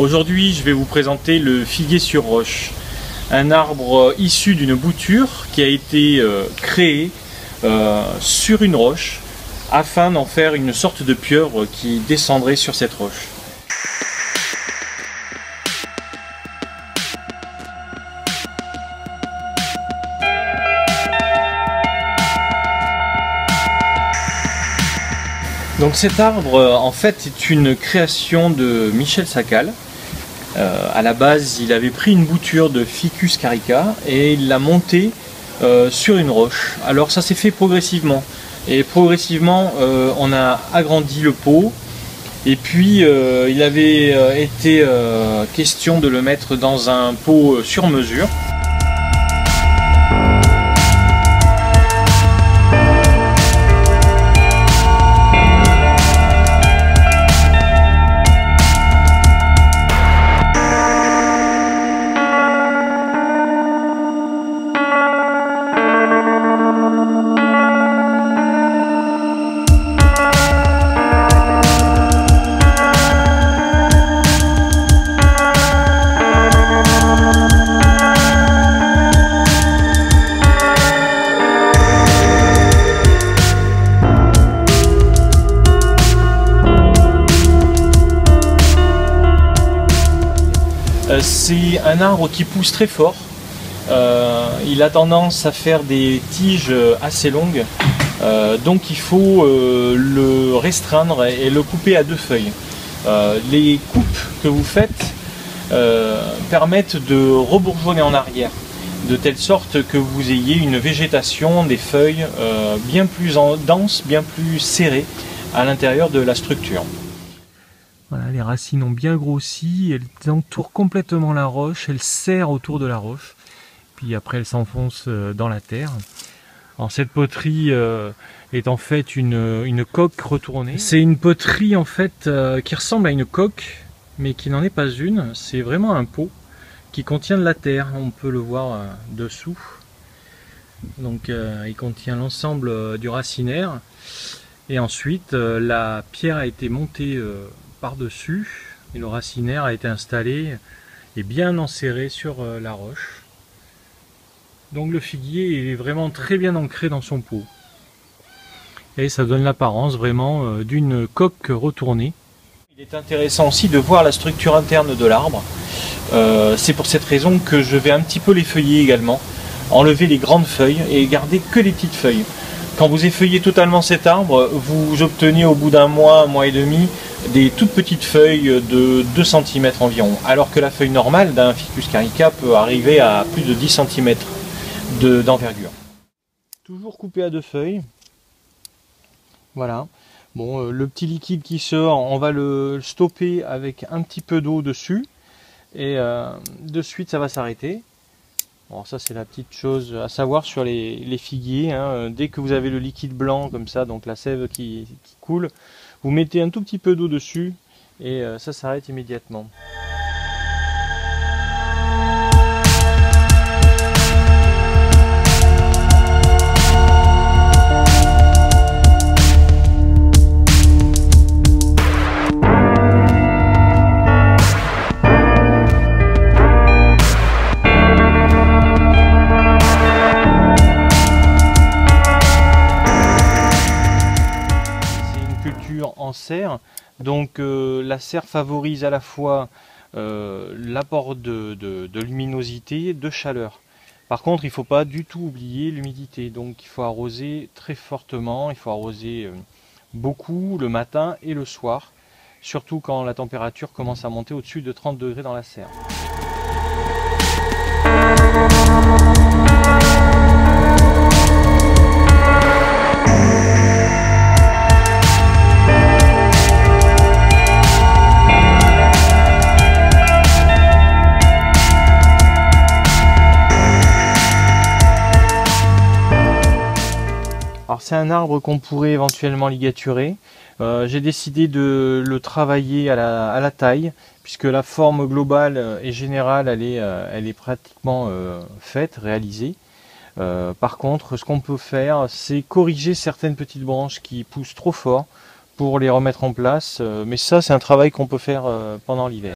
Aujourd'hui, je vais vous présenter le figuier sur roche, un arbre issu d'une bouture qui a été créé sur une roche afin d'en faire une sorte de pieuvre qui descendrait sur cette roche. Donc cet arbre en fait est une création de Michel Sacal. À la base il avait pris une bouture de Ficus carica et il l'a montée sur une roche. Alors ça s'est fait progressivement et progressivement on a agrandi le pot et puis il avait été question de le mettre dans un pot sur mesure. C'est un arbre qui pousse très fort, il a tendance à faire des tiges assez longues, donc il faut le restreindre et le couper à deux feuilles. Les coupes que vous faites permettent de rebourgeonner en arrière, de telle sorte que vous ayez une végétation, des feuilles bien plus denses, bien plus serrées à l'intérieur de la structure. Voilà, les racines ont bien grossi, elles entourent complètement la roche, elles serrent autour de la roche, puis après elles s'enfoncent dans la terre. Alors cette poterie est en fait une coque retournée. C'est une poterie en fait qui ressemble à une coque, mais qui n'en est pas une. C'est vraiment un pot qui contient de la terre, on peut le voir dessous. Donc il contient l'ensemble du racinaire. Et ensuite la pierre a été montée par-dessus et le racinaire a été installé et bien enserré sur la roche. Donc le figuier est vraiment très bien ancré dans son pot et ça donne l'apparence vraiment d'une coque retournée. Il est intéressant aussi de voir la structure interne de l'arbre. C'est pour cette raison que je vais un petit peu l'effeuiller également, enlever les grandes feuilles et garder que les petites feuilles. Quand vous effeuillez totalement cet arbre, vous obtenez au bout d'un mois et demi, des toutes petites feuilles de 2 cm environ, alors que la feuille normale d'un Ficus carica peut arriver à plus de 10 cm d'envergure. Toujours coupé à deux feuilles. Voilà. Bon, le petit liquide qui sort, on va le stopper avec un petit peu d'eau dessus, et de suite ça va s'arrêter. Bon, ça c'est la petite chose à savoir sur les figuiers, hein. Dès que vous avez le liquide blanc comme ça, donc la sève qui coule, vous mettez un tout petit peu d'eau dessus et ça s'arrête immédiatement. En serre, donc la serre favorise à la fois l'apport de luminosité, de chaleur. Par contre, il ne faut pas du tout oublier l'humidité, donc il faut arroser très fortement, il faut arroser beaucoup le matin et le soir, surtout quand la température commence à monter au-dessus de 30 degrés dans la serre. Alors c'est un arbre qu'on pourrait éventuellement ligaturer. J'ai décidé de le travailler à la taille, puisque la forme globale et générale elle est pratiquement faite, réalisée. Par contre, ce qu'on peut faire, c'est corriger certaines petites branches qui poussent trop fort pour les remettre en place. Mais ça, c'est un travail qu'on peut faire pendant l'hiver.